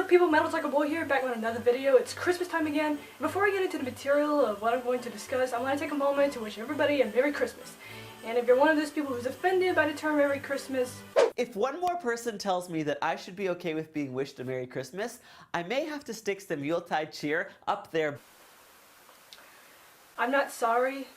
up people, MetalTigerBull here, back with another video. It's Christmas time again. And before I get into the material of what I'm going to discuss, I'm going to take a moment to wish everybody a Merry Christmas. And if you're one of those people who's offended by the term Merry Christmas, if one more person tells me that I should be okay with being wished a Merry Christmas, I may have to stick some Yuletide cheer up there. I'm not sorry.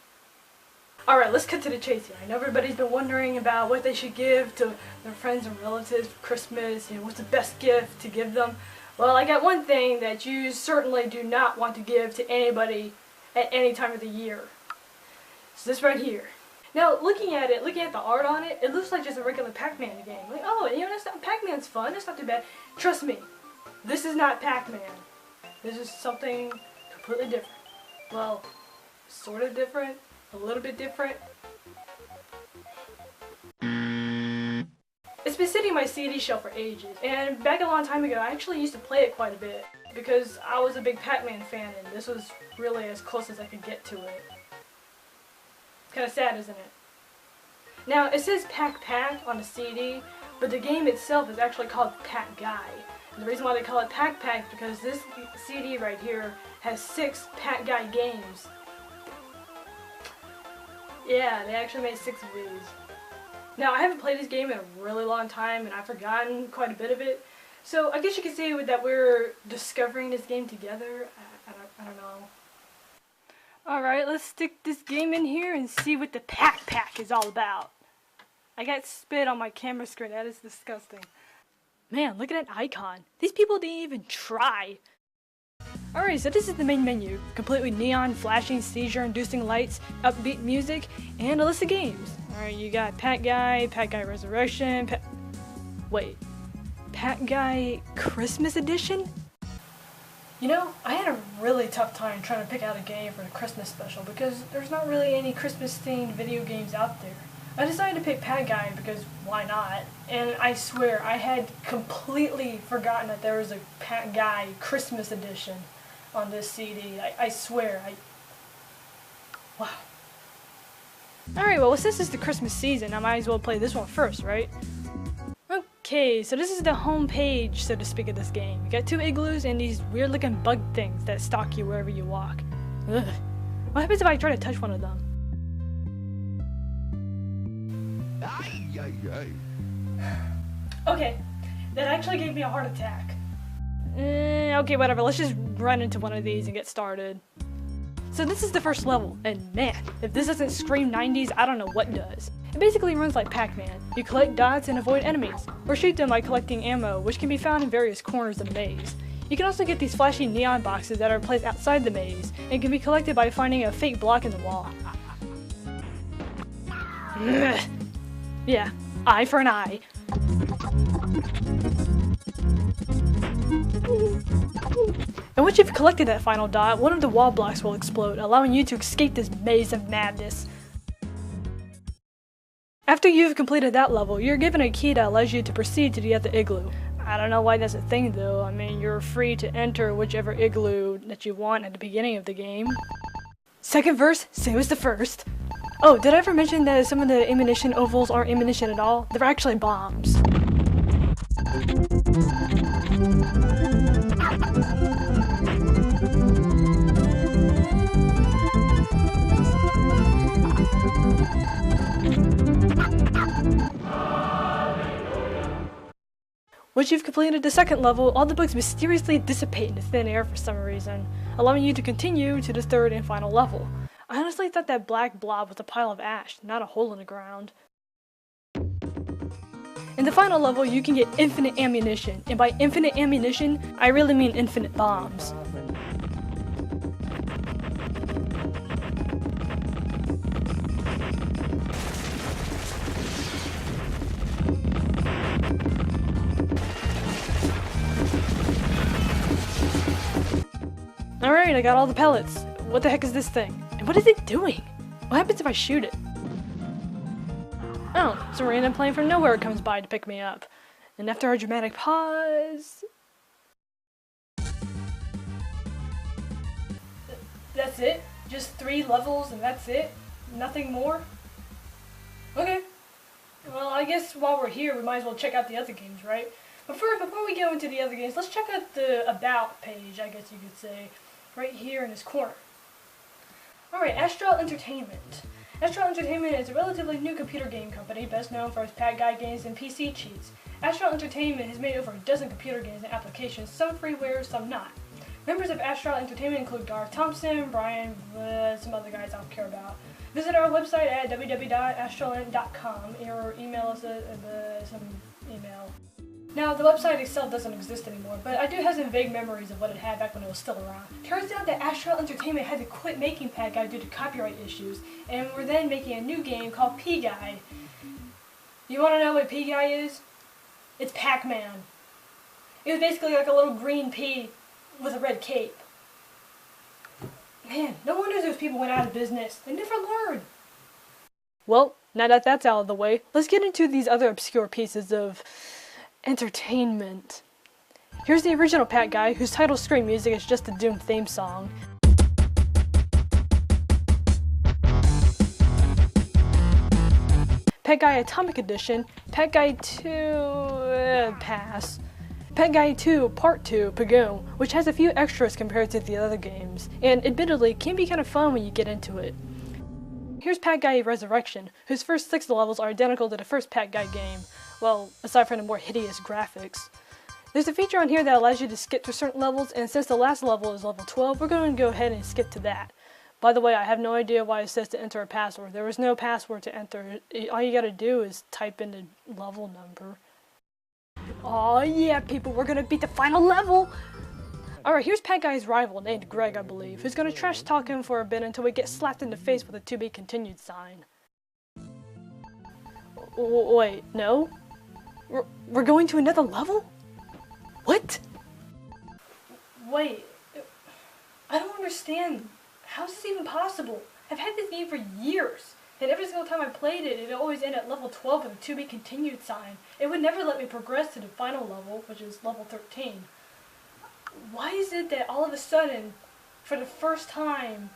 Alright, let's cut to the chase here. I know everybody's been wondering about what they should give to their friends and relatives for Christmas, what's the best gift to give them. Well, I got one thing that you certainly do not want to give to anybody at any time of the year. It's this right here. Now, looking at the art on it, it looks like just a regular Pac-Man game. Like, oh, that's not, Pac-Man's fun, that's not too bad. Trust me, this is not Pac-Man. This is something completely different. Well, sort of different. A little bit different. It's been sitting on my CD shelf for ages, and back a long time ago I actually used to play it quite a bit because I was a big Pac-Man fan and this was really as close as I could get to it. Kind of sad, isn't it? Now, it says Pac-Pac on the CD, but the game itself is actually called Pac-Guy. And the reason why they call it Pac-Pac is because this CD right here has 6 Pac-Guy games. Yeah, they actually made 6 of these. Now, I haven't played this game in a really long time, and I've forgotten quite a bit of it. So, I guess you could say that we're discovering this game together. I don't know. Alright, let's stick this game in here and see what the Pac-Pac is all about. I got spit on my camera screen. That is disgusting. Man, look at that icon. These people didn't even try. Alright, so this is the main menu, complete with neon, flashing, seizure-inducing lights, upbeat music, and a list of games. Alright, you got Pac-Guy, Pac-Guy Resurrection, Pac-Guy Christmas Edition? You know, I had a really tough time trying to pick out a game for the Christmas special because there's not really any Christmas-themed video games out there. I decided to pick Pac-Guy because why not? And I swear, I had completely forgotten that there was a Pac-Guy Christmas edition on this CD. I swear, wow. Alright, well since it's the Christmas season, I might as well play this one first, right? Okay, so this is the home page, so to speak, of this game. You got 2 igloos and these weird looking bug things that stalk you wherever you walk. Ugh. What happens if I try to touch one of them? Okay, that actually gave me a heart attack. Okay, whatever, let's just run into one of these and get started. So this is the first level, and man, if this doesn't scream 90s, I don't know what does. It basically runs like Pac-Man. You collect dots and avoid enemies, or shoot them by collecting ammo, which can be found in various corners of the maze. You can also get these flashy neon boxes that are placed outside the maze, and can be collected by finding a fake block in the wall. Yeah, eye for an eye. And once you've collected that final dot, one of the wall blocks will explode, allowing you to escape this maze of madness. After you've completed that level, you're given a key that allows you to proceed to the other igloo. I don't know why that's a thing though. I mean, you're free to enter whichever igloo that you want at the beginning of the game. Second verse, same as the first. Oh, did I ever mention that some of the ammunition ovals aren't ammunition at all? They're actually bombs. Once you've completed the second level, all the bugs mysteriously dissipate into thin air for some reason, allowing you to continue to the third and final level. I honestly thought that black blob was a pile of ash, not a hole in the ground. In the final level, you can get infinite ammunition, and by infinite ammunition, I really mean infinite bombs. Alright, I got all the pellets. What the heck is this thing? And what is it doing? What happens if I shoot it? Oh, some random plane from nowhere comes by to pick me up. And after a dramatic pause... That's it? Just 3 levels and that's it? Nothing more? Okay. Well, I guess while we're here, we might as well check out the other games, right? But first, before we go into the other games, let's check out the About page, I guess you could say, right here in this corner. Alright, Astral Entertainment. Astral Entertainment is a relatively new computer game company, best known for its Pac-Guy games and PC cheats. Astral Entertainment has made over a dozen computer games and applications, some freeware, some not. Members of Astral Entertainment include Garth Thompson, Brian, some other guys I don't care about. Visit our website at www.astralent.com or email us some email. Now, the website itself doesn't exist anymore, but I do have some vague memories of what it had back when it was still around. Turns out that Astral Entertainment had to quit making Pac-Guy due to copyright issues, and were then making a new game called P-Guy. You want to know what P-Guy is? It's Pac-Man. It was basically like a little green pea with a red cape. Man, no wonder those people went out of business. They never learned. Well, now that that's out of the way, let's get into these other obscure pieces of entertainment. Here's the original Pac-Guy, whose title screen music is just the Doom theme song. Pac-Guy Atomic Edition, Pac-Guy 2, pass. Pac-Guy 2 Part 2 Pagoon, which has a few extras compared to the other games, and admittedly can be kind of fun when you get into it. Here's Pac-Guy Resurrection, whose first 6 levels are identical to the first Pac-Guy game, well, aside from the more hideous graphics. There's a feature on here that allows you to skip to certain levels, and since the last level is level 12, we're going to go ahead and skip to that. By the way, I have no idea why it says to enter a password. There was no password to enter. All you gotta do is type in the level number. Aw yeah, people, we're gonna beat the final level! Alright, here's Pac-Guy's rival, named Greg, I believe, who's gonna trash talk him for a bit until we get slapped in the face with a to be continued sign. Wait, no? We're going to another level? What? Wait, I don't understand. How is this even possible? I've had this game for years, and every single time I played it, it always ended at level 12 with a to be continued sign. It would never let me progress to the final level, which is level 13. Why is it that all of a sudden, for the first time,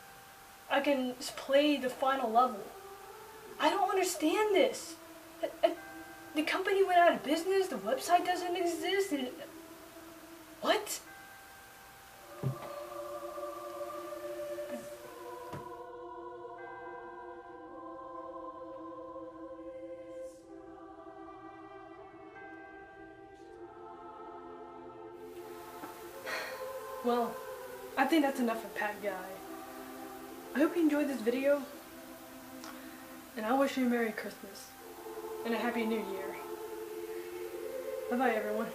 I can play the final level? I don't understand this. The company went out of business, the website doesn't exist, and... What? Well, I think that's enough for Pac-Guy. I hope you enjoyed this video, and I wish you a Merry Christmas and a Happy New Year. Bye-bye, everyone.